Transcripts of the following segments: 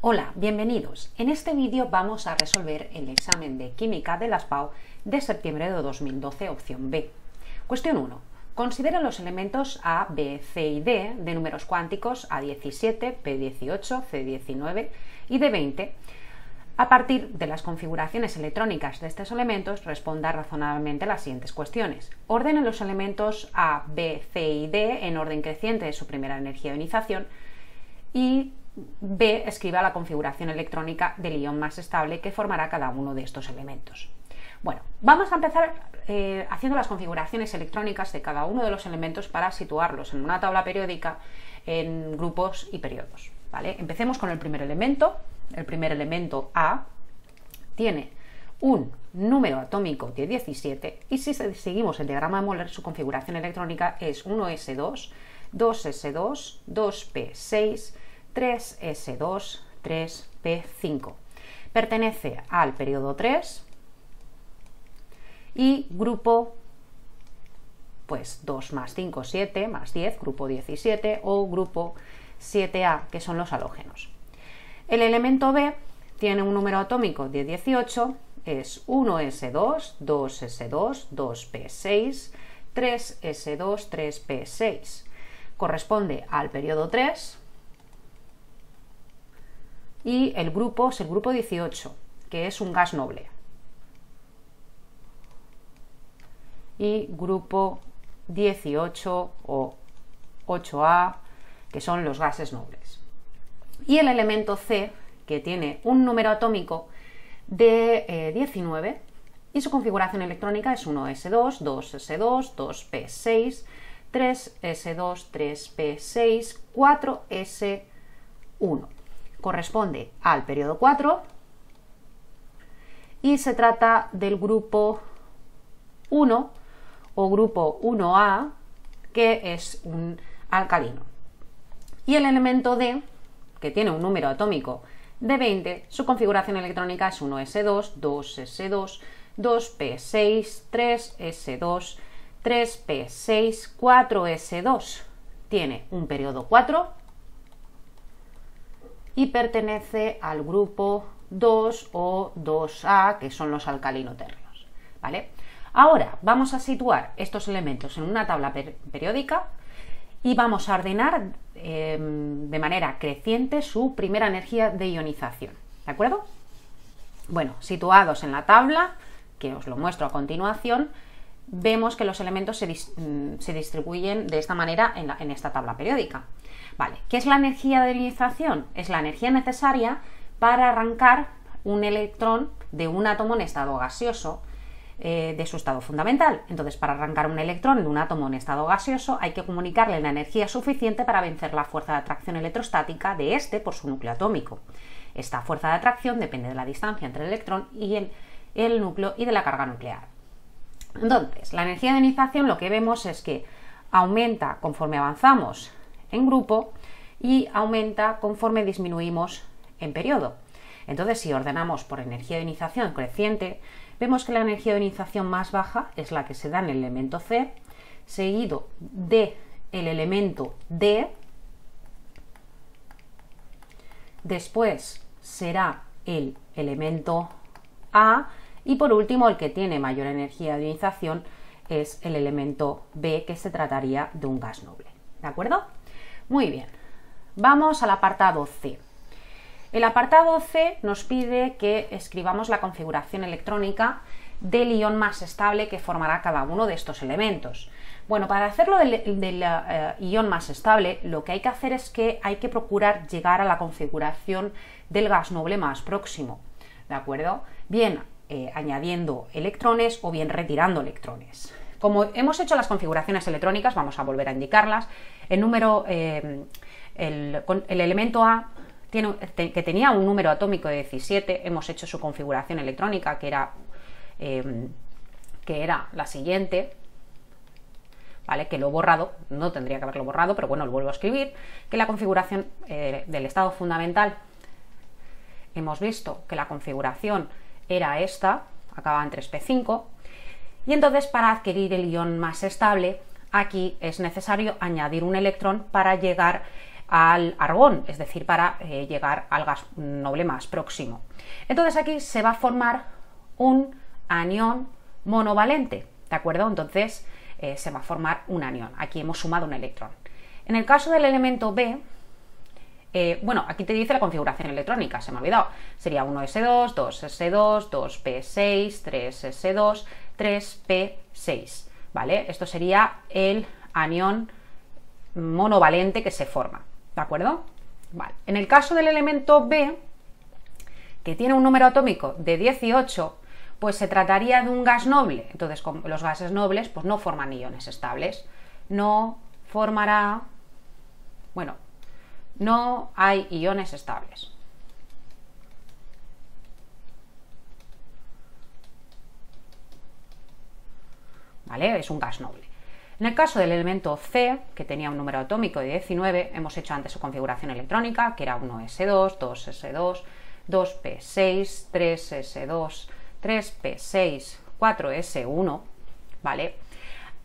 Hola, bienvenidos. En este vídeo vamos a resolver el examen de Química de las PAU de septiembre de 2012, opción B. Cuestión 1. Considera los elementos A, B, C y D de números cuánticos A17, P18, C19 y D20. A partir de las configuraciones electrónicas de estos elementos, responda razonablemente a las siguientes cuestiones. Ordene los elementos A, B, C y D en orden creciente de su primera energía de ionización y B. Escriba la configuración electrónica del ion más estable que formará cada uno de estos elementos. Bueno, vamos a empezar haciendo las configuraciones electrónicas de cada uno de los elementos para situarlos en una tabla periódica en grupos y periodos, ¿vale? Empecemos con el primer elemento. El primer elemento A tiene un número atómico de 17 y si seguimos el diagrama de Moller, su configuración electrónica es 1s2, 2s2, 2p6, 3s2, 3p5. Pertenece al periodo 3 y grupo 2 más 5, 7 más 10, grupo 17 o grupo 7a, que son los halógenos. El elemento B tiene un número atómico de 18, es 1s2, 2s2, 2p6, 3s2, 3p6. Corresponde al periodo 3 y el grupo es el grupo 18, que es un gas noble. Y grupo 18 o 8A, que son los gases nobles. Y el elemento C, que tiene un número atómico de 19 y su configuración electrónica es 1s2, 2s2, 2p6, 3s2, 3p6, 4s1. Corresponde al periodo 4 y se trata del grupo 1 o grupo 1A, que es un alcalino. Y el elemento D, que tiene un número atómico de 20, su configuración electrónica es 1s2, 2s2, 2p6, 3s2, 3p6, 4s2. Tiene un periodo 4 y pertenece al grupo 2 o 2A, que son los alcalinotérreos, ¿vale? Ahora vamos a situar estos elementos en una tabla periódica y vamos a ordenar de manera creciente su primera energía de ionización, ¿de acuerdo? Bueno, situados en la tabla, que os lo muestro a continuación, vemos que los elementos se distribuyen de esta manera en esta tabla periódica. Vale, ¿qué es la energía de ionización? Es la energía necesaria para arrancar un electrón de un átomo en estado gaseoso de su estado fundamental. Entonces, para arrancar un electrón de un átomo en estado gaseoso hay que comunicarle la energía suficiente para vencer la fuerza de atracción electrostática de este por su núcleo atómico. Esta fuerza de atracción depende de la distancia entre el electrón y el núcleo y de la carga nuclear. Entonces, la energía de ionización lo que vemos es que aumenta conforme avanzamos en grupo y aumenta conforme disminuimos en periodo. Entonces, si ordenamos por energía de ionización creciente, vemos que la energía de ionización más baja es la que se da en el elemento C, seguido del elemento D, después será el elemento A y por último el que tiene mayor energía de ionización es el elemento B, que se trataría de un gas noble, ¿de acuerdo? Muy bien, vamos al apartado C. El apartado C nos pide que escribamos la configuración electrónica del ion más estable que formará cada uno de estos elementos. Bueno, para hacerlo del ion más estable, lo que hay que hacer es que hay que procurar llegar a la configuración del gas noble más próximo, ¿de acuerdo? Bien añadiendo electrones o bien retirando electrones. Como hemos hecho las configuraciones electrónicas, vamos a volver a indicarlas. El elemento A que tenía un número atómico de 17, hemos hecho su configuración electrónica, que era la siguiente, ¿vale? Que lo he borrado, no tendría que haberlo borrado, pero bueno, lo vuelvo a escribir, que la configuración del estado fundamental, hemos visto que la configuración era esta, acaba en 3p5, y entonces para adquirir el ion más estable, aquí es necesario añadir un electrón para llegar al argón, es decir, para llegar al gas noble más próximo. Entonces aquí se va a formar un anión monovalente, ¿de acuerdo? Entonces se va a formar un anión. Aquí hemos sumado un electrón. En el caso del elemento B, bueno, aquí te dice la configuración electrónica, se me ha olvidado. Sería 1s2, 2s2, 2p6, 3s2, 3p6, ¿vale? Esto sería el anión monovalente que se forma, ¿de acuerdo? Vale. En el caso del elemento B, que tiene un número atómico de 18, pues se trataría de un gas noble. Entonces, como los gases nobles pues no forman iones estables. No formará, bueno, no hay iones estables. ¿Vale? Es un gas noble. En el caso del elemento C, que tenía un número atómico de 19, hemos hecho antes su configuración electrónica, que era 1s2, 2s2, 2p6, 3s2, 3p6, 4s1, ¿vale?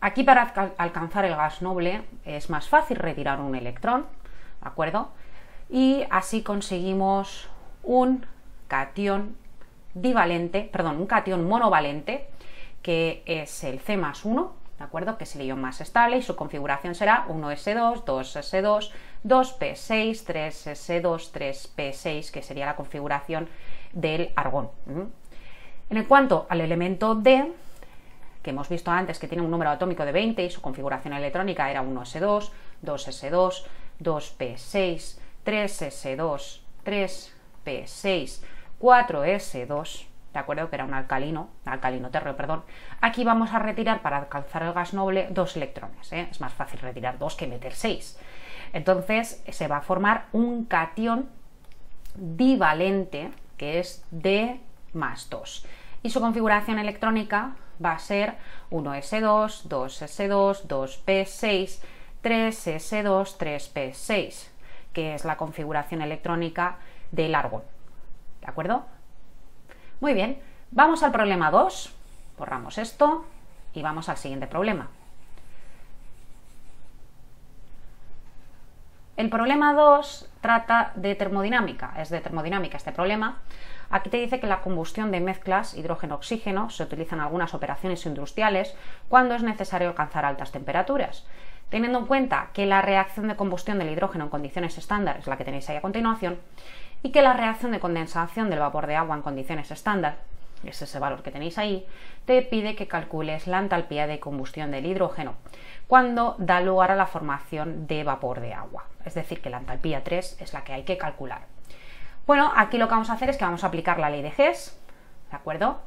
Aquí para alcanzar el gas noble es más fácil retirar un electrón, ¿de acuerdo? Y así conseguimos un catión divalente, perdón, un catión monovalente, que es el C+1, ¿de acuerdo? Que es el ion más estable y su configuración será 1s2, 2s2, 2p6, 3s2, 3p6, que sería la configuración del argón. En cuanto al elemento D, que hemos visto antes que tiene un número atómico de 20 y su configuración electrónica era 1s2, 2s2, 2p6, 3s2, 3p6, 4s2, ¿de acuerdo? Que era un alcalino térreo, perdón. Aquí vamos a retirar para alcanzar el gas noble 2 electrones, ¿eh? Es más fácil retirar 2 que meter 6. Entonces se va a formar un catión divalente que es D+2. Y su configuración electrónica va a ser 1s2, 2s2, 2p6, 3s2, 3p6, que es la configuración electrónica del argón. ¿De acuerdo? Muy bien, vamos al problema 2, borramos esto y vamos al siguiente problema. El problema 2 trata de termodinámica, es de termodinámica este problema. Aquí te dice que la combustión de mezclas hidrógeno-oxígeno se utiliza en algunas operaciones industriales cuando es necesario alcanzar altas temperaturas. Teniendo en cuenta que la reacción de combustión del hidrógeno en condiciones estándar es la que tenéis ahí a continuación, y que la reacción de condensación del vapor de agua en condiciones estándar, es ese valor que tenéis ahí, te pide que calcules la entalpía de combustión del hidrógeno cuando da lugar a la formación de vapor de agua. Es decir, que la entalpía 3 es la que hay que calcular. Bueno, aquí lo que vamos a hacer es que vamos a aplicar la ley de Hess, ¿de acuerdo?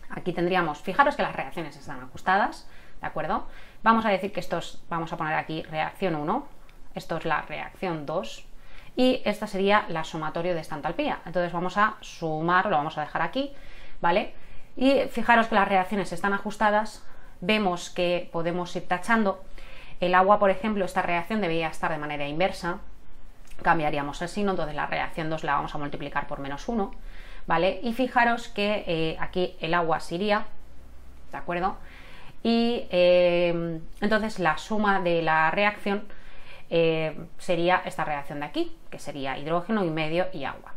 Aquí tendríamos, fijaros que las reacciones están ajustadas, ¿de acuerdo? Vamos a decir que vamos a poner aquí reacción 1, esto es la reacción 2, y esta sería la sumatorio de esta entalpía. Entonces vamos a sumar, lo vamos a dejar aquí, ¿vale? Y fijaros que las reacciones están ajustadas, vemos que podemos ir tachando. El agua, por ejemplo, esta reacción debería estar de manera inversa, cambiaríamos el signo, entonces la reacción 2 la vamos a multiplicar por -1, ¿vale? Y fijaros que aquí el agua se iría, ¿de acuerdo? Y entonces la suma de la reacción sería esta reacción de aquí, que sería hidrógeno y medio y agua,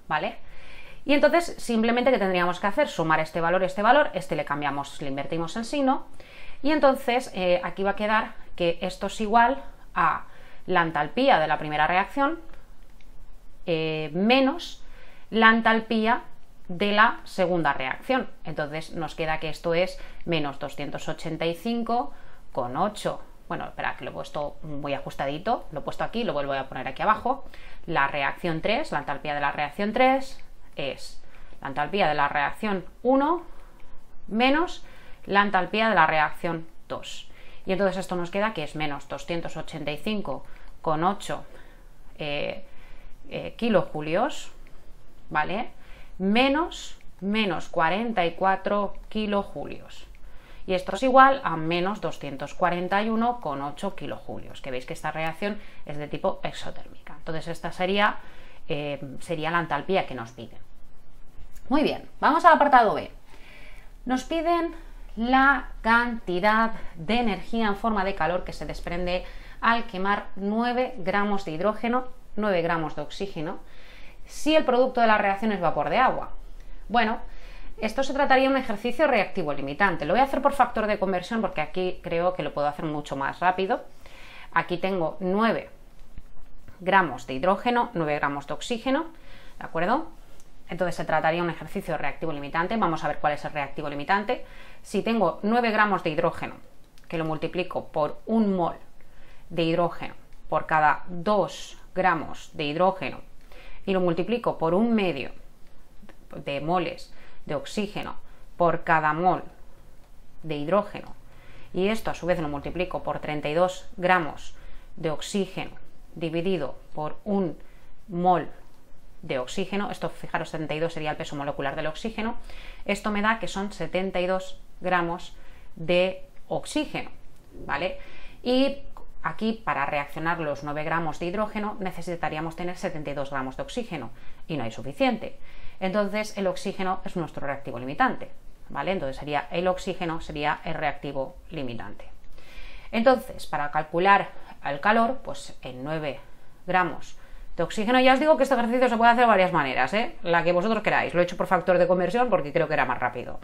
¿vale? Y entonces simplemente que tendríamos que hacer, sumar este valor, este le cambiamos, le invertimos el signo, y entonces aquí va a quedar que esto es igual a la entalpía de la primera reacción menos la entalpía de la segunda reacción. Entonces nos queda que esto es menos 285,8. Bueno, espera, que lo he puesto muy ajustadito, lo he puesto aquí, lo vuelvo a poner aquí abajo. La reacción 3, la entalpía de la reacción 3 es la entalpía de la reacción 1 menos la entalpía de la reacción 2. Y entonces esto nos queda que es menos 285,8 kilojulios, ¿vale? Menos 44 kilojulios. Y esto es igual a menos 241,8 kilojulios, que veis que esta reacción es de tipo exotérmica. Entonces esta sería la entalpía que nos piden. Muy bien, vamos al apartado B. Nos piden la cantidad de energía en forma de calor que se desprende al quemar 9 gramos de hidrógeno, 9 gramos de oxígeno, si el producto de la reacción es vapor de agua. Bueno, esto se trataría de un ejercicio reactivo limitante. Lo voy a hacer por factor de conversión porque aquí creo que lo puedo hacer mucho más rápido. Aquí tengo 9 gramos de hidrógeno, 9 gramos de oxígeno, ¿de acuerdo? Entonces se trataría de un ejercicio reactivo limitante. Vamos a ver cuál es el reactivo limitante. Si tengo 9 gramos de hidrógeno, que lo multiplico por 1 mol de hidrógeno por cada 2 gramos de hidrógeno y lo multiplico por 1,5 de moles de oxígeno por cada mol de hidrógeno, y esto a su vez lo multiplico por 32 gramos de oxígeno dividido por 1 mol de oxígeno, esto fijaros 72 sería el peso molecular del oxígeno, esto me da que son 72 gramos de oxígeno, ¿vale? Y aquí para reaccionar los 9 gramos de hidrógeno necesitaríamos tener 72 gramos de oxígeno y no hay suficiente. Entonces el oxígeno es nuestro reactivo limitante, ¿vale? Entonces el oxígeno sería el reactivo limitante. Entonces, para calcular el calor, pues en 9 gramos de oxígeno, ya os digo que este ejercicio se puede hacer de varias maneras, la que vosotros queráis. Lo he hecho por factor de conversión porque creo que era más rápido,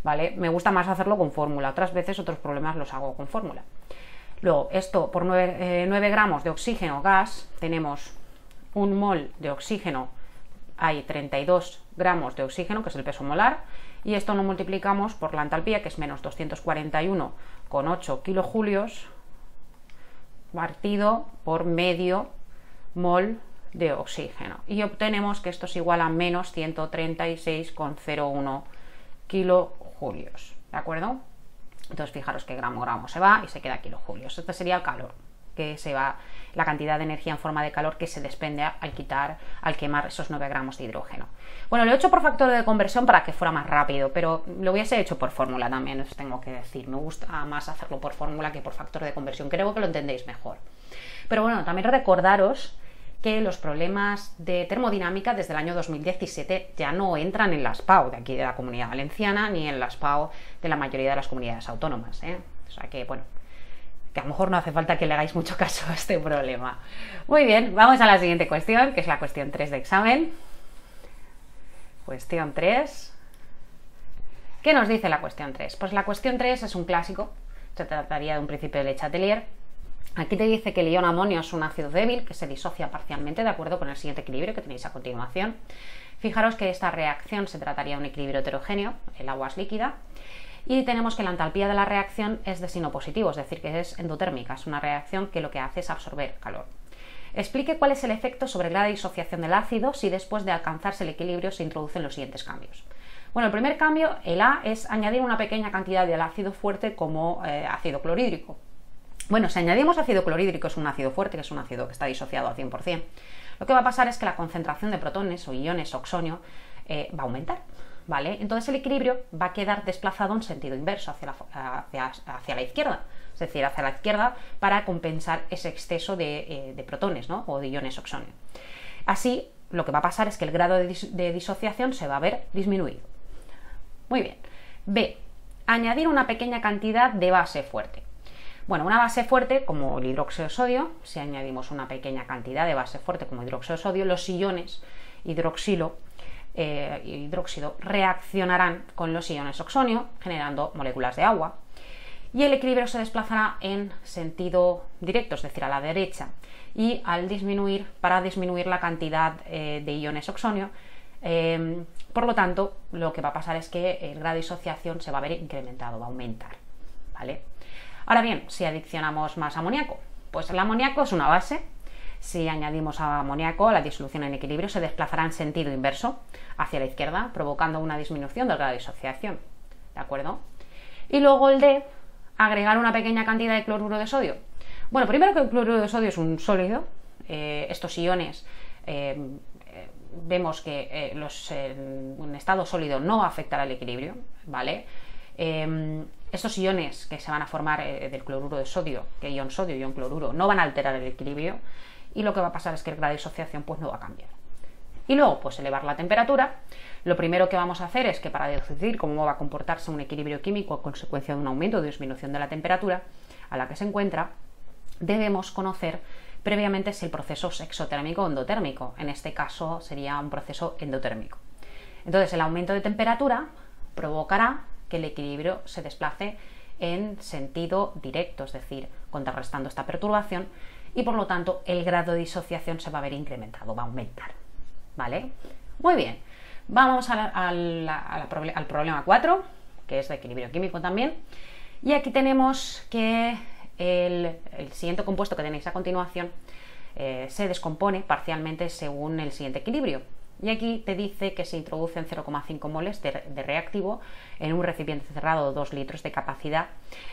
¿vale? Me gusta más hacerlo con fórmula, otras veces otros problemas los hago con fórmula. Luego, esto por 9 gramos de oxígeno gas, tenemos 1 mol de oxígeno, hay 32 gramos de oxígeno, que es el peso molar, y esto lo multiplicamos por la entalpía, que es menos 241,8 kilojulios, partido por medio mol de oxígeno. Y obtenemos que esto es igual a menos 136,01 kilojulios, ¿de acuerdo? Entonces fijaros que gramo se va y se queda kilojulios. Este sería el calor, que se va, la cantidad de energía en forma de calor que se desprende al quemar esos 9 gramos de hidrógeno. Bueno, lo he hecho por factor de conversión para que fuera más rápido, pero lo hubiese hecho por fórmula también, os tengo que decir. Me gusta más hacerlo por fórmula que por factor de conversión, creo que lo entendéis mejor. Pero bueno, también recordaros que los problemas de termodinámica desde el año 2017 ya no entran en las PAU de aquí de la Comunidad Valenciana ni en las PAU de la mayoría de las comunidades autónomas, O sea que, bueno, que a lo mejor no hace falta que le hagáis mucho caso a este problema. Muy bien, vamos a la siguiente cuestión, que es la cuestión 3 de examen. Cuestión 3. ¿Qué nos dice la cuestión 3? Pues la cuestión 3 es un clásico, se trataría de un principio de Le Chatelier. Aquí te dice que el ion amonio es un ácido débil que se disocia parcialmente de acuerdo con el siguiente equilibrio que tenéis a continuación. Fijaros que esta reacción se trataría de un equilibrio heterogéneo, el agua es líquida, y tenemos que la entalpía de la reacción es de signo positivo, es decir, que es endotérmica, es una reacción que lo que hace es absorber calor. Explique cuál es el efecto sobre la disociación del ácido si después de alcanzarse el equilibrio se introducen los siguientes cambios. Bueno, el primer cambio, el A, es añadir una pequeña cantidad del ácido fuerte como ácido clorhídrico. Bueno, si añadimos ácido clorhídrico, es un ácido fuerte, que es un ácido que está disociado al 100%, lo que va a pasar es que la concentración de protones o iones oxonio va a aumentar, ¿vale? Entonces el equilibrio va a quedar desplazado en sentido inverso, hacia la izquierda, es decir, hacia la izquierda para compensar ese exceso de protones, ¿no? O de iones oxonio. Así, lo que va a pasar es que el grado de disociación se va a ver disminuido. Muy bien. B. Añadir una pequeña cantidad de base fuerte. Bueno, una base fuerte como el hidróxido de sodio, si añadimos una pequeña cantidad de base fuerte como hidróxido de sodio, los iones hidroxilo hidróxido reaccionarán con los iones oxonio, generando moléculas de agua, y el equilibrio se desplazará en sentido directo, es decir, a la derecha, y para disminuir la cantidad de iones oxonio, por lo tanto, lo que va a pasar es que el grado de disociación se va a ver incrementado, va a aumentar, ¿vale? Ahora bien, si adicionamos más amoníaco, pues el amoníaco es una base. Si añadimos amoníaco, la disolución en equilibrio se desplazará en sentido inverso, hacia la izquierda, provocando una disminución del grado de disociación, ¿de acuerdo? Y luego el D, agregar una pequeña cantidad de cloruro de sodio. Bueno, primero que el cloruro de sodio es un sólido, estos iones vemos que en estado sólido no va a afectar al equilibrio, ¿vale? Estos iones que se van a formar del cloruro de sodio, que ion sodio y ion cloruro, no van a alterar el equilibrio, y lo que va a pasar es que el grado de disociación pues no va a cambiar. Y luego, pues elevar la temperatura. Lo primero que vamos a hacer es que para decidir cómo va a comportarse un equilibrio químico a consecuencia de un aumento o disminución de la temperatura a la que se encuentra, debemos conocer previamente si el proceso es exotérmico o endotérmico. En este caso sería un proceso endotérmico. Entonces, el aumento de temperatura provocará que el equilibrio se desplace en sentido directo, es decir, contrarrestando esta perturbación, y por lo tanto el grado de disociación se va a ver incrementado, va a aumentar. ¿Vale? Muy bien. Vamos al problema 4, que es de equilibrio químico también. Y aquí tenemos que el siguiente compuesto que tenéis a continuación se descompone parcialmente según el siguiente equilibrio. Y aquí te dice que se introducen 0,5 moles de reactivo en un recipiente cerrado de 2 litros de capacidad,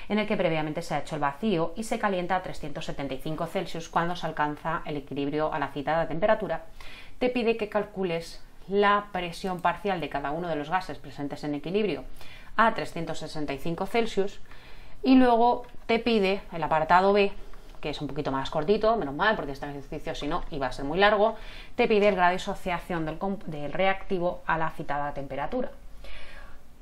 en el que previamente se ha hecho el vacío y se calienta a 375 Celsius. Cuando se alcanza el equilibrio a la citada temperatura, te pide que calcules la presión parcial de cada uno de los gases presentes en equilibrio a 365 Celsius, y luego te pide el apartado B, que es un poquito más cortito, menos mal, porque este ejercicio si no iba a ser muy largo, te pide el grado de disociación del reactivo a la citada temperatura.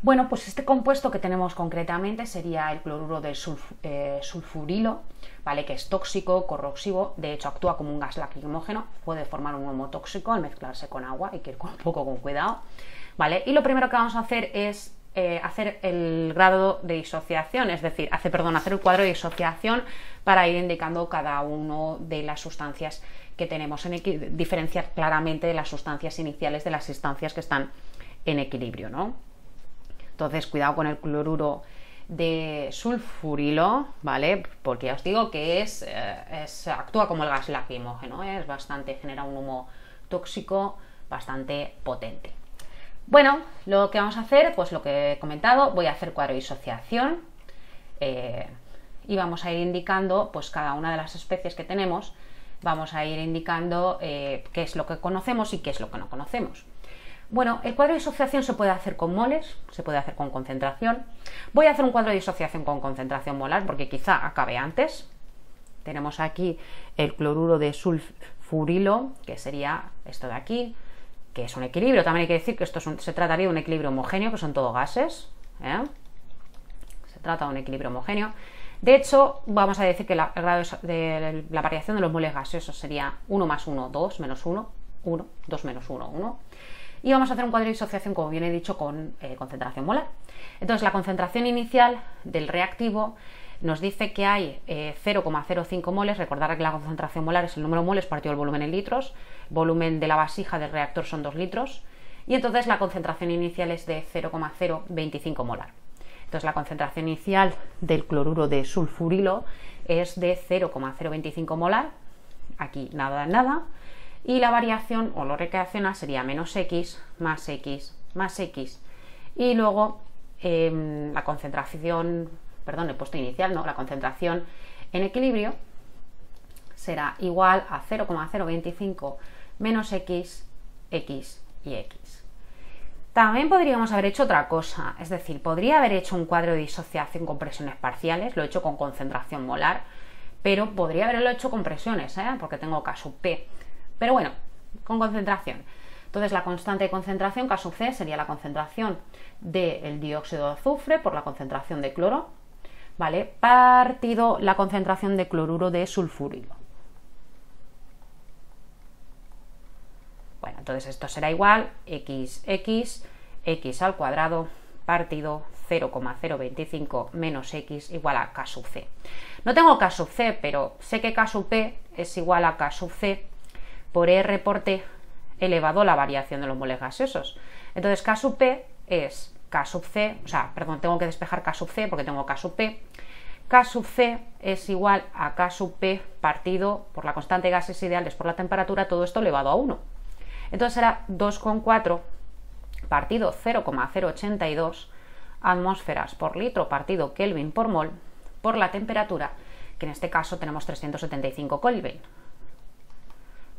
Bueno, pues este compuesto que tenemos concretamente sería el cloruro de sulfurilo, ¿vale? Que es tóxico, corrosivo, de hecho actúa como un gas lacrimógeno, puede formar un humo tóxico al mezclarse con agua, hay que ir un poco con cuidado, ¿vale? Y lo primero que vamos a hacer es hacer el grado de disociación, es decir, hacer el cuadro de disociación para ir indicando cada una de las sustancias que tenemos diferenciar claramente de las sustancias iniciales de las sustancias que están en equilibrio, ¿no? Entonces, cuidado con el cloruro de sulfurilo, ¿vale? Porque ya os digo que actúa como el gas lacrimógeno, genera un humo tóxico bastante potente. Bueno, lo que vamos a hacer, pues lo que he comentado, voy a hacer cuadro de disociación y vamos a ir indicando, pues cada una de las especies que tenemos, vamos a ir indicando qué es lo que conocemos y qué es lo que no conocemos. Bueno, el cuadro de disociación se puede hacer con moles, se puede hacer con concentración. Voy a hacer un cuadro de disociación con concentración molar porque quizá acabe antes. Tenemos aquí el cloruro de sulfurilo, que sería esto de aquí, que es un equilibrio. También hay que decir que esto se trataría de un equilibrio homogéneo, que son todo gases. Se trata de un equilibrio homogéneo. De hecho, vamos a decir que el grado de la variación de los moles gaseosos sería 1 más 1, 2, menos 1, 1, 2 menos 1, 1. Y vamos a hacer un cuadro de disociación, como bien he dicho, con concentración molar. Entonces, la concentración inicial del reactivo nos dice que hay 0,05 moles. Recordad que la concentración molar es el número de moles partido el volumen en litros. El volumen de la vasija del reactor son 2 litros. Y entonces la concentración inicial es de 0,025 molar. Entonces, la concentración inicial del cloruro de sulfurilo es de 0,025 molar. Aquí nada, nada. Y la variación o lo que reacciona sería menos X, más X, más X. Y luego la concentración, perdón, el puesto inicial, no, la concentración en equilibrio será igual a 0,025 menos X, X y X. También podríamos haber hecho otra cosa, es decir, podría haber hecho un cuadro de disociación con presiones parciales, lo he hecho con concentración molar, pero podría haberlo hecho con presiones, porque tengo K sub P. Pero bueno, con concentración. Entonces, la constante de concentración, K sub C, sería la concentración del dióxido de azufre por la concentración de cloro, ¿vale? Partido la concentración de cloruro de sulfurilo. Bueno, entonces esto será igual x al cuadrado partido 0,025 menos x igual a K sub C. No tengo K sub C, pero sé que K sub P es igual a K sub C por R por T elevado a la variación de los moles gaseosos. Entonces K sub P es K sub C, tengo que despejar K sub C porque tengo K sub P. K sub C es igual a K sub P partido por la constante de gases ideales por la temperatura, todo esto elevado a 1. Entonces será 2,4 partido 0,082 atmósferas por litro partido Kelvin por mol por la temperatura, que en este caso tenemos 375 Kelvin.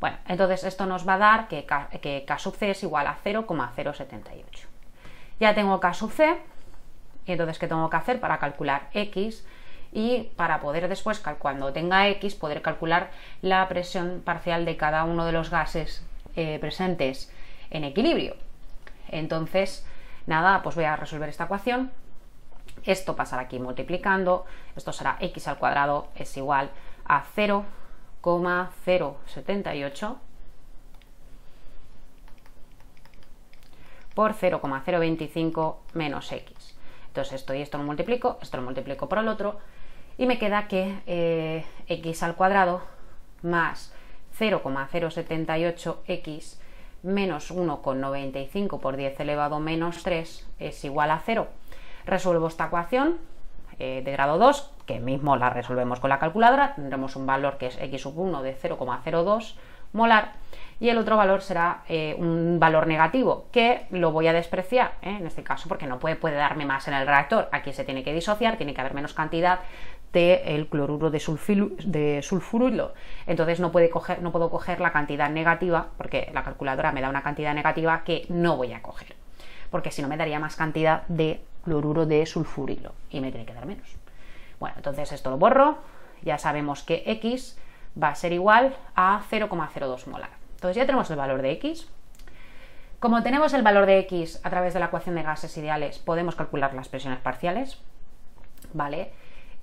Bueno, entonces esto nos va a dar que K sub C es igual a 0,078. Ya tengo K sub C, y entonces ¿qué tengo que hacer para calcular X? Y para poder después, cuando tenga X, poder calcular la presión parcial de cada uno de los gases presentes en equilibrio. Entonces, nada, pues voy a resolver esta ecuación. Esto pasará aquí multiplicando, esto será x al cuadrado es igual a 0,078 por 0,025 menos x. Entonces esto y esto lo multiplico por el otro y me queda que x al cuadrado más 0,078x menos 1,95 por 10 elevado menos 3 es igual a 0. Resuelvo esta ecuación de grado 2, que mismo la resolvemos con la calculadora. Tendremos un valor que es x sub 1 de 0,02 molar y el otro valor será un valor negativo que lo voy a despreciar en este caso porque no puede darme más en el reactor. Aquí se tiene que disociar, tiene que haber menos cantidad del cloruro de sulfurilo, entonces no puedo coger la cantidad negativa porque la calculadora me da una cantidad negativa que no voy a coger, porque si no me daría más cantidad de cloruro de sulfurilo y me tiene que dar menos. Bueno, entonces esto lo borro, ya sabemos que x va a ser igual a 0,02 molar. Entonces ya tenemos el valor de x. Como tenemos el valor de x a través de la ecuación de gases ideales, podemos calcular las presiones parciales, ¿vale?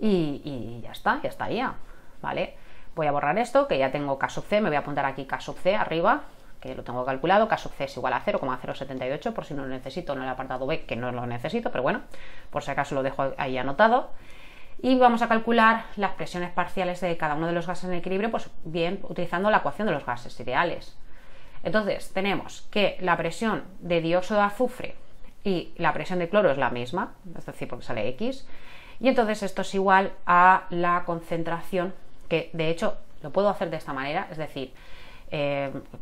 Y ya estaría, ¿vale? Voy a borrar esto, que ya tengo K sub C, me voy a apuntar aquí K sub C arriba, que lo tengo calculado. K sub C es igual a 0,078, por si no lo necesito en el apartado B, que no lo necesito, pero bueno, por si acaso lo dejo ahí anotado. Y vamos a calcular las presiones parciales de cada uno de los gases en equilibrio, pues bien, utilizando la ecuación de los gases ideales. Entonces, tenemos que la presión de dióxido de azufre y la presión de cloro es la misma, es decir, porque sale X, y entonces esto es igual a la concentración, que de hecho lo puedo hacer de esta manera, es decir,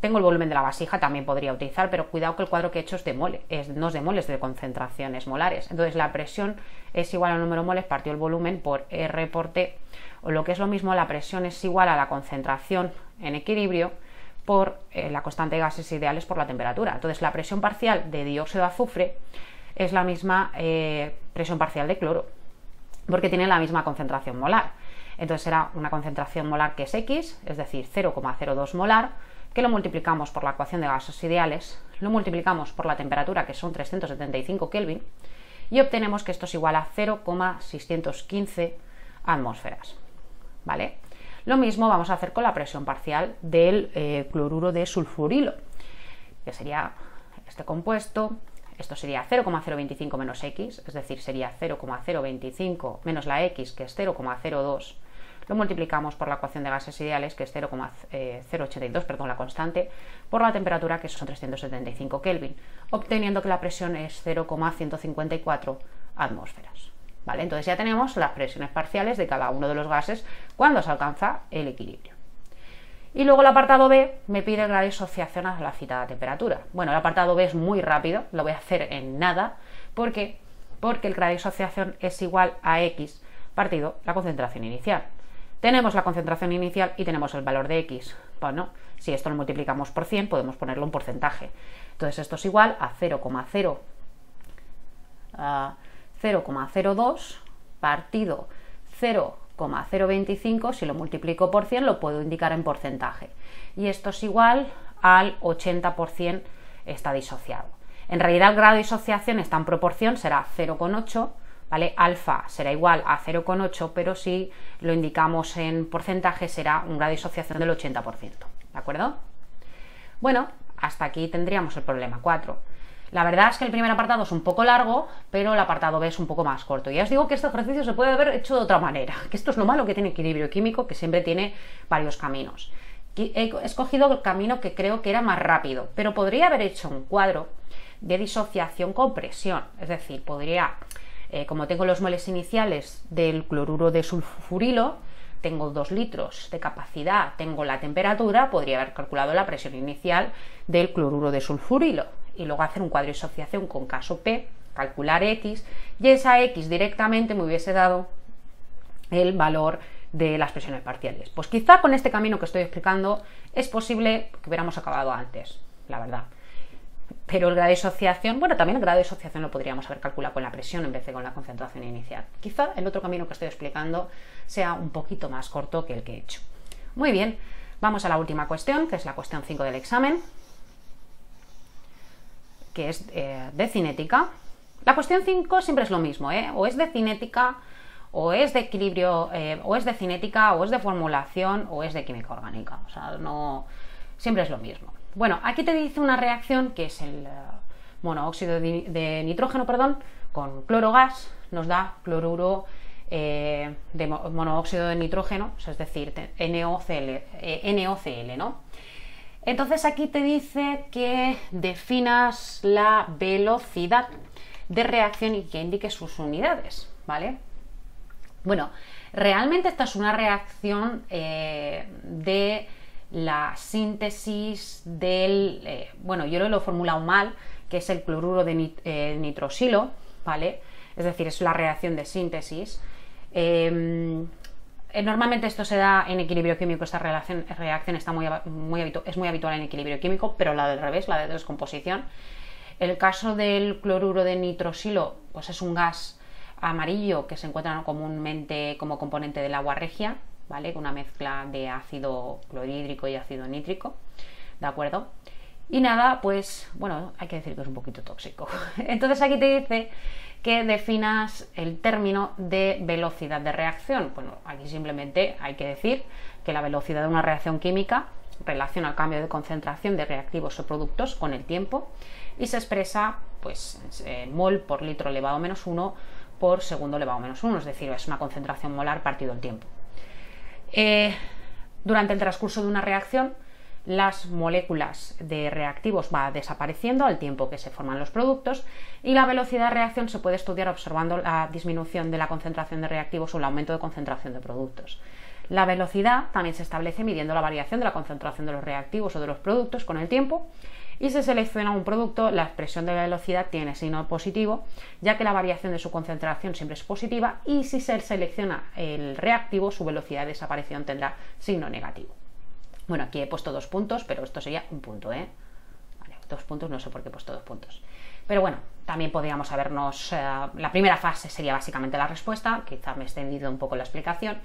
tengo el volumen de la vasija, también podría utilizar, pero cuidado que el cuadro que he hecho es de mole, no es de moles, de concentraciones molares. Entonces la presión es igual al número de moles partido el volumen por R por T, o lo que es lo mismo, la presión es igual a la concentración en equilibrio por la constante de gases ideales por la temperatura. Entonces la presión parcial de dióxido de azufre es la misma presión parcial de cloro, porque tiene la misma concentración molar. Entonces será una concentración molar que es X, es decir, 0,02 molar, que lo multiplicamos por la ecuación de gases ideales, lo multiplicamos por la temperatura, que son 375 Kelvin, y obtenemos que esto es igual a 0,615 atmósferas, ¿vale? Lo mismo vamos a hacer con la presión parcial del cloruro de sulfurilo, que sería este compuesto. Esto sería 0,025 menos X, es decir, sería 0,025 menos la X, que es 0,02. Lo multiplicamos por la ecuación de gases ideales, que es 0,082, perdón, la constante, por la temperatura, que son 375 Kelvin, obteniendo que la presión es 0,154 atmósferas. ¿Vale? Entonces ya tenemos las presiones parciales de cada uno de los gases cuando se alcanza el equilibrio. Y luego el apartado B me pide el grado de disociación a la citada temperatura. Bueno, el apartado B es muy rápido, lo voy a hacer en nada. ¿Por qué? Porque el grado de disociación es igual a X partido la concentración inicial. Tenemos la concentración inicial y tenemos el valor de X. Bueno, si esto lo multiplicamos por 100, podemos ponerlo en porcentaje. Entonces esto es igual a 0,02 partido 0,025, si lo multiplico por 100 lo puedo indicar en porcentaje. Y esto es igual al 80% está disociado. En realidad el grado de disociación está en proporción, será 0,8, ¿vale? Alfa será igual a 0,8, pero si lo indicamos en porcentaje será un grado de disociación del 80%, ¿de acuerdo? Bueno, hasta aquí tendríamos el problema 4. La verdad es que el primer apartado es un poco largo, pero el apartado B es un poco más corto. Ya os digo que este ejercicio se puede haber hecho de otra manera, que esto es lo malo que tiene equilibrio químico, que siempre tiene varios caminos. He escogido el camino que creo que era más rápido, pero podría haber hecho un cuadro de disociación con presión, es decir, podría, como tengo los moles iniciales del cloruro de sulfurilo, tengo 2 litros de capacidad, tengo la temperatura, podría haber calculado la presión inicial del cloruro de sulfurilo y luego hacer un cuadro de disociación con K sub P, calcular X, y esa X directamente me hubiese dado el valor de las presiones parciales. Pues quizá con este camino que estoy explicando es posible que hubiéramos acabado antes, la verdad. Pero el grado de disociación, bueno, también el grado de disociación lo podríamos haber calculado con la presión en vez de con la concentración inicial. Quizá el otro camino que estoy explicando sea un poquito más corto que el que he hecho. Muy bien, vamos a la última cuestión, que es la cuestión 5 del examen, que es de cinética. La cuestión 5 siempre es lo mismo, o es de cinética o es de equilibrio, o es de cinética, o es de formulación, o es de química orgánica. O sea, no, siempre es lo mismo. Bueno, aquí te dice una reacción que es el monóxido de nitrógeno, perdón, con clorogas, nos da cloruro de monóxido de nitrógeno, es decir, NOCl, ¿no? Entonces aquí te dice que definas la velocidad de reacción y que indique sus unidades, ¿vale? Bueno, realmente esta es una reacción de la síntesis del, bueno, yo lo he formulado mal, que es el cloruro de nitrosilo, ¿vale? Es decir, es la reacción de síntesis. Normalmente esto se da en equilibrio químico, esta reacción está es muy habitual en equilibrio químico, pero la del revés, la de descomposición. El caso del cloruro de nitrosilo, pues es un gas amarillo que se encuentra comúnmente como componente del agua regia, ¿vale? Una mezcla de ácido clorhídrico y ácido nítrico, ¿de acuerdo? Y nada, pues bueno, hay que decir que es un poquito tóxico. Entonces aquí te dice que definas el término de velocidad de reacción. Bueno, aquí simplemente hay que decir que la velocidad de una reacción química relaciona el cambio de concentración de reactivos o productos con el tiempo y se expresa pues mol por litro elevado a menos 1 por segundo elevado a menos 1, es decir, es una concentración molar partido el tiempo. Durante el transcurso de una reacción, las moléculas de reactivos van desapareciendo al tiempo que se forman los productos y la velocidad de reacción se puede estudiar observando la disminución de la concentración de reactivos o el aumento de concentración de productos. La velocidad también se establece midiendo la variación de la concentración de los reactivos o de los productos con el tiempo, y si se selecciona un producto, la expresión de la velocidad tiene signo positivo, ya que la variación de su concentración siempre es positiva, y si se selecciona el reactivo, su velocidad de desaparición tendrá signo negativo. Bueno, aquí he puesto 2 puntos, pero esto sería un punto, ¿eh? Vale, 2 puntos, no sé por qué he puesto 2 puntos. Pero bueno, también podríamos habernos... la primera fase sería básicamente la respuesta, quizá me he extendido un poco la explicación.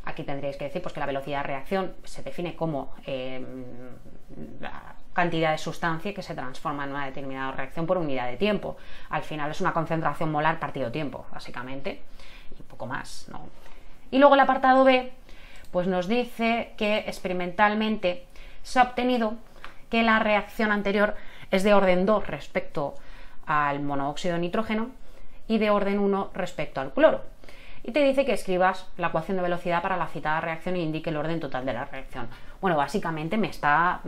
Aquí tendréis que decir pues, que la velocidad de reacción se define como la cantidad de sustancia que se transforma en una determinada reacción por unidad de tiempo. Al final es una concentración molar partido tiempo, básicamente, y poco más, ¿no? Y luego el apartado B pues nos dice que experimentalmente se ha obtenido que la reacción anterior es de orden 2 respecto al monóxido de nitrógeno y de orden 1 respecto al cloro. Y te dice que escribas la ecuación de velocidad para la citada reacción e indique el orden total de la reacción. Bueno, básicamente me está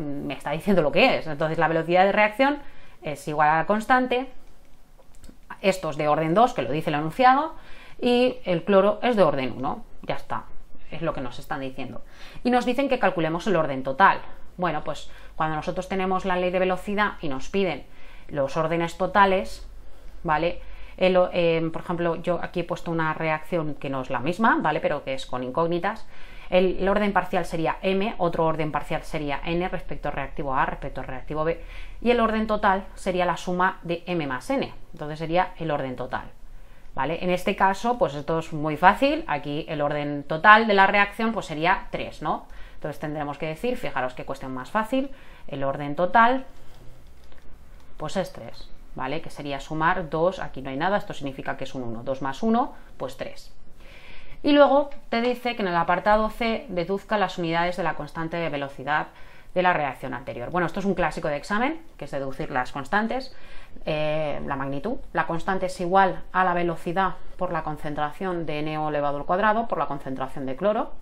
diciendo lo que es. Entonces la velocidad de reacción es igual a la constante, esto es de orden 2, que lo dice el enunciado, y el cloro es de orden 1. Ya está. Es lo que nos están diciendo. Y nos dicen que calculemos el orden total. Bueno, pues cuando nosotros tenemos la ley de velocidad y nos piden los órdenes totales, ¿vale? Por ejemplo, yo aquí he puesto una reacción que no es la misma, ¿vale? Pero que es con incógnitas. El orden parcial sería M, otro orden parcial sería N respecto al reactivo A, respecto al reactivo B, y el orden total sería la suma de M más N. Entonces sería el orden total. ¿Vale? En este caso, pues esto es muy fácil. Aquí el orden total de la reacción pues sería 3, ¿no? Entonces tendremos que decir, fijaros qué cuestión más fácil, el orden total pues es 3, ¿vale? Que sería sumar 2, aquí no hay nada, esto significa que es un 1, 2 más 1, pues 3. Y luego te dice que en el apartado C deduzca las unidades de la constante de velocidad de la reacción anterior. Bueno, esto es un clásico de examen, que es deducir las constantes. La magnitud, la constante es igual a la velocidad por la concentración de NO elevado al cuadrado por la concentración de cloro,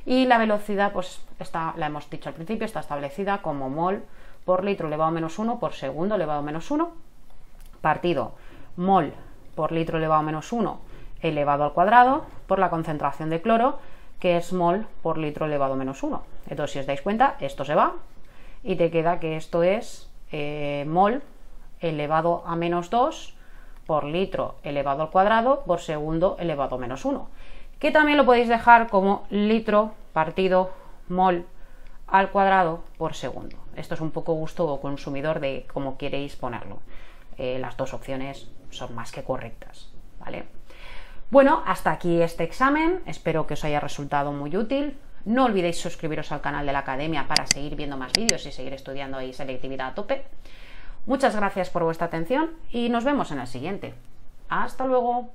y la velocidad pues la hemos dicho al principio, está establecida como mol por litro elevado a menos 1 por segundo elevado a menos 1 partido mol por litro elevado a menos 1 elevado al cuadrado por la concentración de cloro, que es mol por litro elevado a menos 1. Entonces, si os dais cuenta, esto se va y te queda que esto es mol elevado a menos 2 por litro elevado al cuadrado por segundo elevado a menos 1, que también lo podéis dejar como litro partido mol al cuadrado por segundo. Esto es un poco gusto consumidor de cómo queréis ponerlo. Las dos opciones son más que correctas, ¿vale? Bueno, hasta aquí este examen, espero que os haya resultado muy útil. No olvidéis suscribiros al canal de la Academia para seguir viendo más vídeos y seguir estudiando ahí selectividad a tope. Muchas gracias por vuestra atención y nos vemos en el siguiente. ¡Hasta luego!